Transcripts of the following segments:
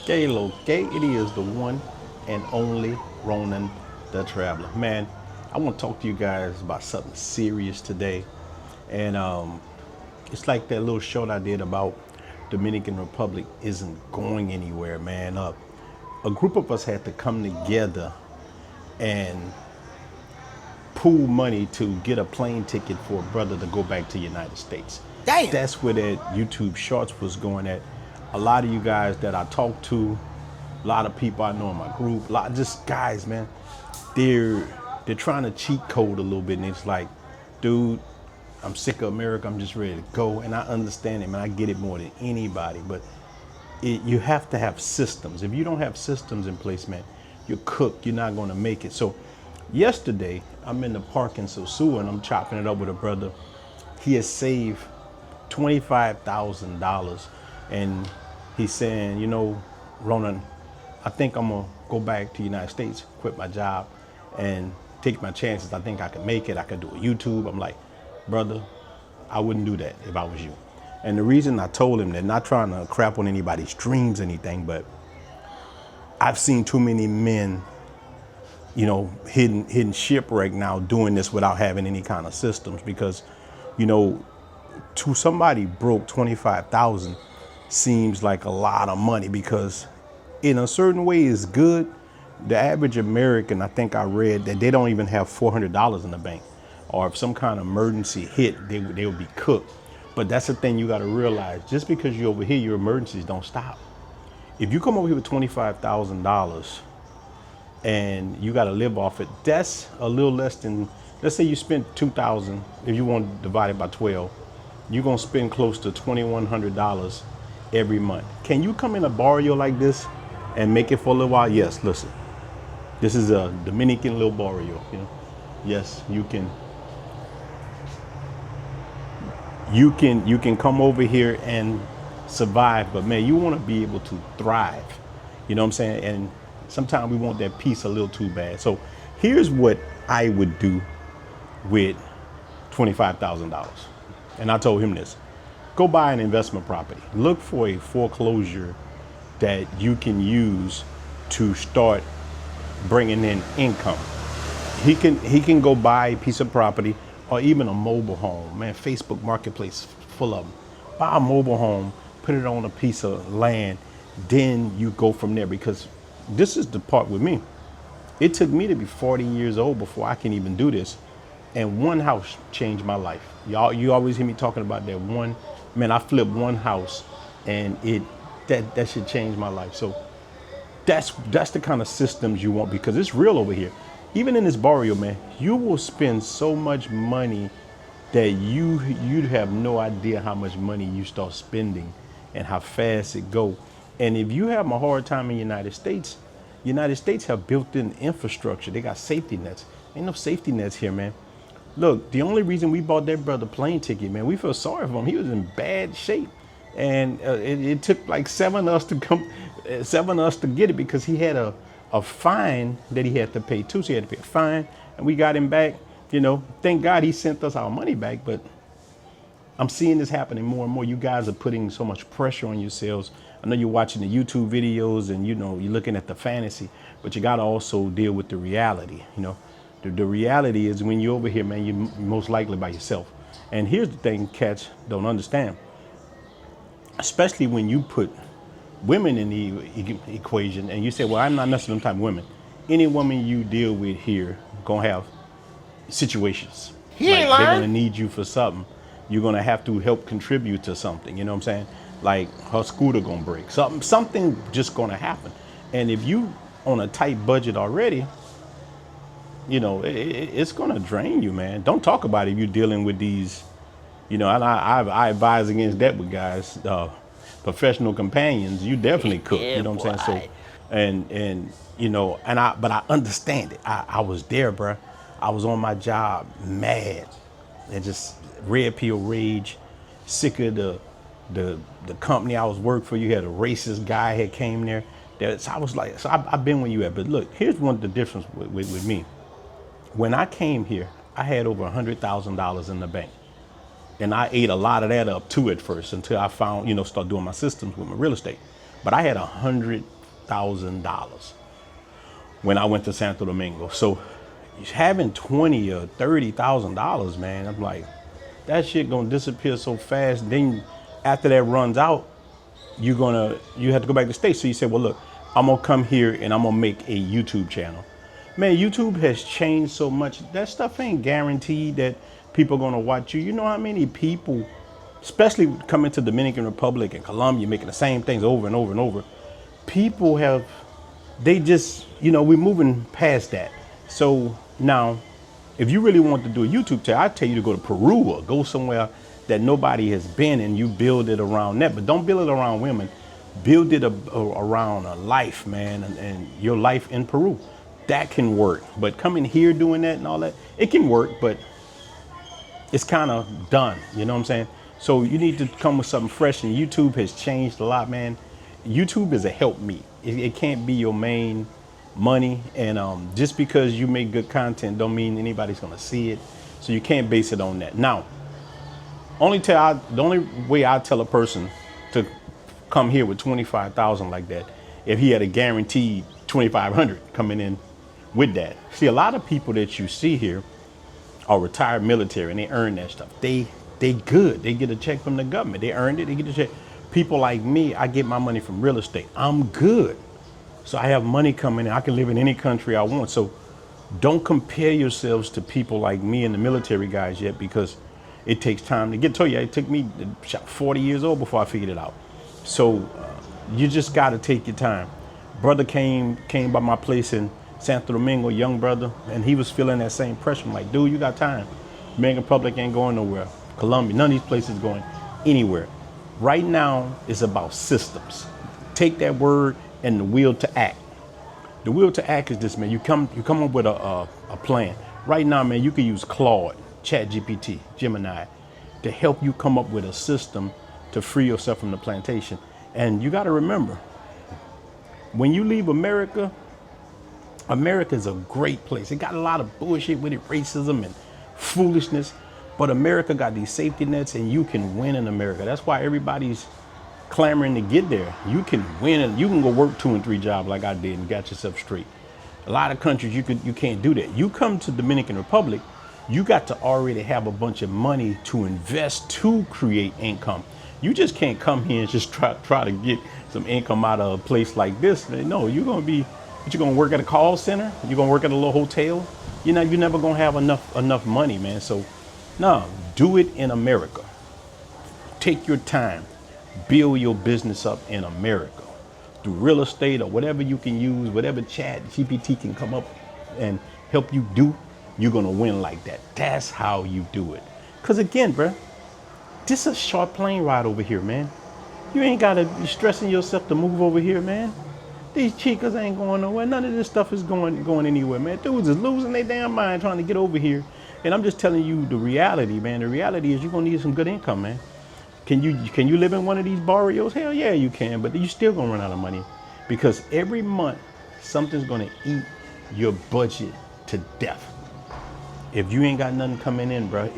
Gay, it is the one and only Ronin the Traveler. Man, I want to talk to you guys about something serious today. And it's like that little show that I did about Dominican Republic isn't going anywhere, man. A group of us had to come together and pool money to get a plane ticket for a brother to go back to the United States. Damn. That's where that YouTube Shorts was going at. A lot of you guys that I talk to, a lot of people I know in my group, a lot of just guys, man, they're trying to cheat code a little bit, and it's like, dude, I'm sick of America. I'm just ready to go, and I understand it, man. I get it more than anybody, but you have to have systems. If you don't have systems in place, man, you're cooked. You're not going to make it. So yesterday, I'm in the park in Sosua, and I'm chopping it up with a brother. He has saved $25,000, and he's saying, you know, Ronan, I think I'm gonna go back to the United States, quit my job, and take my chances. I think I can make it. I can do a YouTube. I'm like, brother, I wouldn't do that if I was you. And the reason I told him that, not trying to crap on anybody's dreams or anything, but I've seen too many men, you know, hitting shipwreck now doing this without having any kind of systems, because, you know, to somebody broke 25,000 seems like a lot of money, because in a certain way it's good. The average American, I think I read that they don't even have $400 in the bank, or if some kind of emergency hit, they would be cooked. But that's the thing you got to realize. Just because you're over here, your emergencies don't stop. If you come over here with $25,000 and you got to live off it, that's a little less than, let's say you spent $2,000. If you want to divide it by 12, you're going to spend close to $2,100 every month. Can you come in a barrio like this and make it for a little while? Yes, listen. This is a Dominican little barrio, you know. Yes, you can come over here and survive, but man, you want to be able to thrive. You know what I'm saying? And sometimes we want that piece a little too bad. So here's what I would do with $25,000. And I told him this: go buy an investment property. Look for a foreclosure that you can use to start bringing in income. He can go buy a piece of property, or even a mobile home. Man, Facebook Marketplace full of them. Buy a mobile home, put it on a piece of land, then you go from there. Because this is the part with me. It took me to be 40 years old before I can even do this. And one house changed my life. You always hear me talking about that one. Man, I flipped one house, and that should change my life. So that's the kind of systems you want, because it's real over here. Even in this barrio, man, you will spend so much money that you'd have no idea how much money you start spending and how fast it go. And if you have a hard time in the United States have built-in infrastructure. They got safety nets. Ain't no safety nets here, man. Look, the only reason we bought that brother plane ticket, man, we feel sorry for him. He was in bad shape. And it took like seven of us to get it, because he had a fine that he had to pay too. So he had to pay a fine, and we got him back. You know, thank God he sent us our money back. But I'm seeing this happening more and more. You guys are putting so much pressure on yourselves. I know you're watching the YouTube videos and, you know, you're looking at the fantasy, but you got to also deal with the reality. You know, the reality is when you're over here, man, you're most likely by yourself. And here's the thing cats don't understand, especially when you put women in the equation and you say, well, I'm not necessarily them type of women. Any woman you deal with here gonna have situations. They're gonna need you for something. You're gonna have to help contribute to something. You know what I'm saying? Like her scooter gonna break. Something just gonna happen. And if you on a tight budget already, you know, it's gonna drain you, man. Don't talk about it if you're dealing with these, you know, and I advise against that with guys. Professional companions, you definitely cook. Yeah, you know what I'm saying? So, and you know, but I understand it. I was there, bruh. I was on my job, mad, and just red pill rage, sick of the company I was working for. You had a racist guy had came there. So I was like, so I've been where you at. But look, here's one of the difference with me. When I came here, I had over $100,000 in the bank. And I ate a lot of that up too at first, until I found, you know, start doing my systems with my real estate. But I had $30,000 when I went to Santo Domingo. So having 20 or $30,000, man, I'm like, that shit gonna disappear so fast. Then after that runs out, you have to go back to the States. So you say, well, look, I'm gonna come here and I'm gonna make a YouTube channel. Man, YouTube has changed so much. That stuff ain't guaranteed that people are gonna watch you. You know how many people, especially coming to Dominican Republic and Colombia, making the same things over and over and over. People they just, we're moving past that. So now, if you really want to do a YouTube channel, I tell you to go to Peru or go somewhere that nobody has been, and you build it around that. But don't build it around women. Build it around a life, man, and your life in Peru. That can work. But coming here doing that and all that, it can work, but it's kind of done. You know what I'm saying? So you need to come with something fresh, and YouTube has changed a lot, man. YouTube is a help me. It can't be your main money, and just because you make good content don't mean anybody's gonna see it. So you can't base it on that. Now, the only way I tell a person to come here with 25,000 like that, if he had a guaranteed 2,500 coming in with that. See, a lot of people that you see here are retired military, and they earn that stuff. They good. They get a check from the government. They earned it. They get a check. People like me, I get my money from real estate. I'm good. So I have money coming in. I can live in any country I want. So don't compare yourselves to people like me and the military guys yet, because it takes time to get to you. It took me 40 years old before I figured it out. So you just got to take your time. Brother came by my place in Santo Domingo, young brother, and he was feeling that same pressure. I'm like, dude, you got time. Dominican Republic ain't going nowhere. Colombia, none of these places going anywhere. Right now, it's about systems. Take that word and the will to act. The will to act is this, man. You come up with a plan. Right now, man, you can use Claude, ChatGPT, Gemini, to help you come up with a system to free yourself from the plantation. And you got to remember, when you leave America, America is a great place. It got a lot of bullshit with it, racism and foolishness, but America got these safety nets, and you can win in America. That's why everybody's clamoring to get there. You can win, and you can go work 2 and 3 jobs like I did and got yourself straight. A lot of countries you can't do that. You come to Dominican Republic, you got to already have a bunch of money to invest to create income. You just can't come here and just try to get some income out of a place like this. No, you're gonna work at a call center. You're gonna work at a little hotel. You're never gonna have enough money, man. So, no, do it in America. Take your time. Build your business up in America through real estate or whatever you can use, whatever ChatGPT can come up and help you do. You're gonna win like that. That's how you do it. Cause again, bro, this is a short plane ride over here, man. You ain't gotta be stressing yourself to move over here, man. These chicas ain't going nowhere. None of this stuff is going anywhere, man. Dudes is losing their damn mind trying to get over here. And I'm just telling you the reality, man. The reality is you're gonna need some good income, man. Can you live in one of these barrios? Hell yeah, you can, but you still gonna run out of money, because every month something's gonna eat your budget to death. If you ain't got nothing coming in, bro,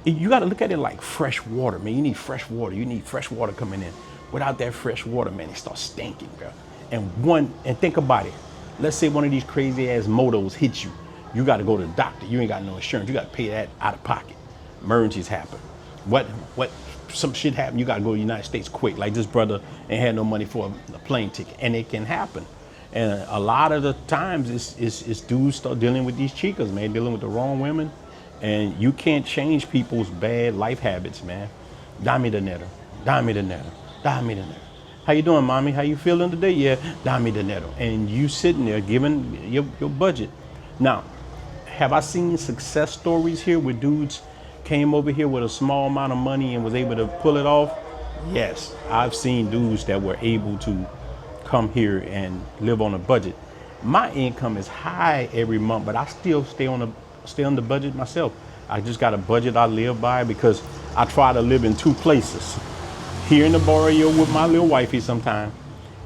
you gotta look at it like fresh water, man. You need fresh water. You need fresh water coming in. Without that fresh water, man, it starts stinking, bro. And think about it. Let's say one of these crazy ass motos hits you. You got to go to the doctor. You ain't got no insurance. You got to pay that out of pocket. Emergencies happen. Some shit happen. You got to go to the United States quick. Like this brother ain't had no money for a plane ticket, and it can happen. And a lot of the times it's dudes start dealing with these chicas, man, dealing with the wrong women, and you can't change people's bad life habits, man. Dame dinero, dame dinero, dame dinero. How you doing, mommy? How you feeling today? Yeah, dame dinero. And you sitting there giving your budget. Now, have I seen success stories here where dudes came over here with a small amount of money and was able to pull it off? Yes, I've seen dudes that were able to come here and live on a budget. My income is high every month, but I still stay on the budget myself. I just got a budget I live by, because I try to live in 2 places. Here in the barrio with my little wifey sometime,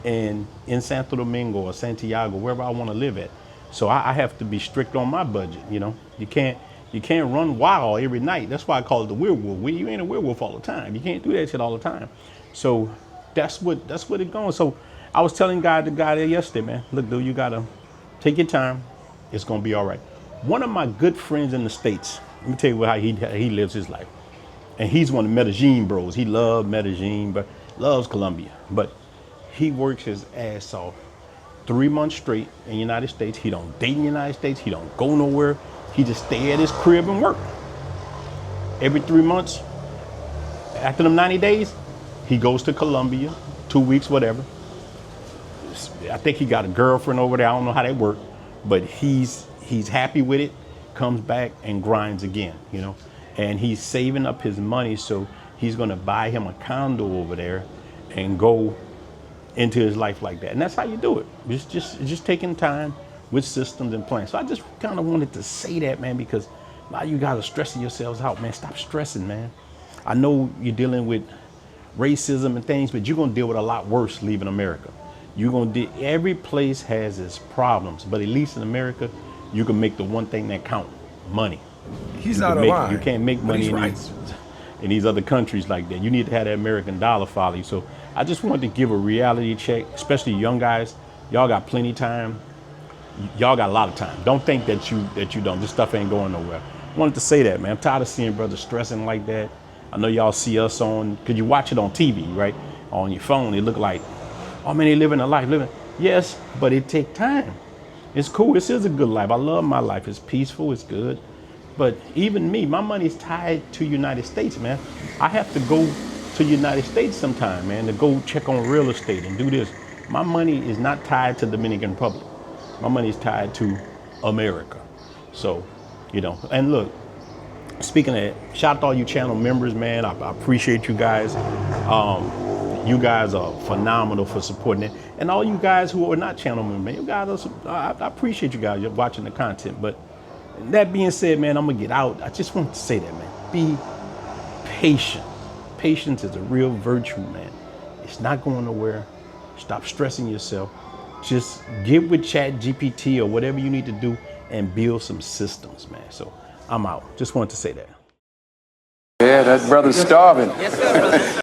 and in Santo Domingo or Santiago, wherever I want to live at. So I have to be strict on my budget. You can't run wild every night. That's why I call it the werewolf. You ain't a werewolf all the time. You can't do that shit all the time. So that's what it's going. So I was telling the guy there yesterday, man, look, dude, you gotta take your time. It's gonna be all right. One of my good friends in the States, let me tell you how he lives his life. And he's one of Medellin bros. He loves Medellin, but loves Colombia. But he works his ass off 3 months straight in the United States. He don't date in the United States. He don't go nowhere. He just stay at his crib and work. Every 3 months, after them 90 days, he goes to Colombia, 2 weeks, whatever. I think he got a girlfriend over there. I don't know how that works, but he's happy with it, comes back and grinds again, you know. And he's saving up his money, so he's gonna buy him a condo over there and go into his life like that. And that's how you do it. It's just taking time with systems and plans. So I just kind of wanted to say that, man, because a lot of you guys are stressing yourselves out, man. Stop stressing, man. I know you're dealing with racism and things, but you're gonna deal with a lot worse leaving America. Every place has its problems, but at least in America, you can make the one thing that count, money. He's not alive. You can't make money in these other countries like that. You need to have that American dollar follow you. So I just wanted to give a reality check, especially young guys. Y'all got plenty of time. Y'all got a lot of time. Don't think that you don't. This stuff ain't going nowhere. I wanted to say that, man. I'm tired of seeing brothers stressing like that. I know y'all see us because you watch it on TV, right? On your phone, it look like, oh man, they living a life. Yes, but it take time. It's cool. This is a good life. I love my life. It's peaceful. It's good. But even me, my money's tied to United States, man. I have to go to United States sometime, man, to go check on real estate and do this. My money is not tied to Dominican Republic. My money is tied to America. So, you know, and look, speaking of that, shout out to all you channel members, man. I appreciate you guys. You guys are phenomenal for supporting it. And all you guys who are not channel members, you guys I appreciate you guys watching the content. But that being said, man, I'm gonna get out. I just want to say that, man, be patient. Patience is a real virtue, man. It's not going nowhere. Stop stressing yourself. Just get with ChatGPT or whatever you need to do and build some systems, man. So I'm out. Just wanted to say that. Yeah, that brother's starving. Yes, sir.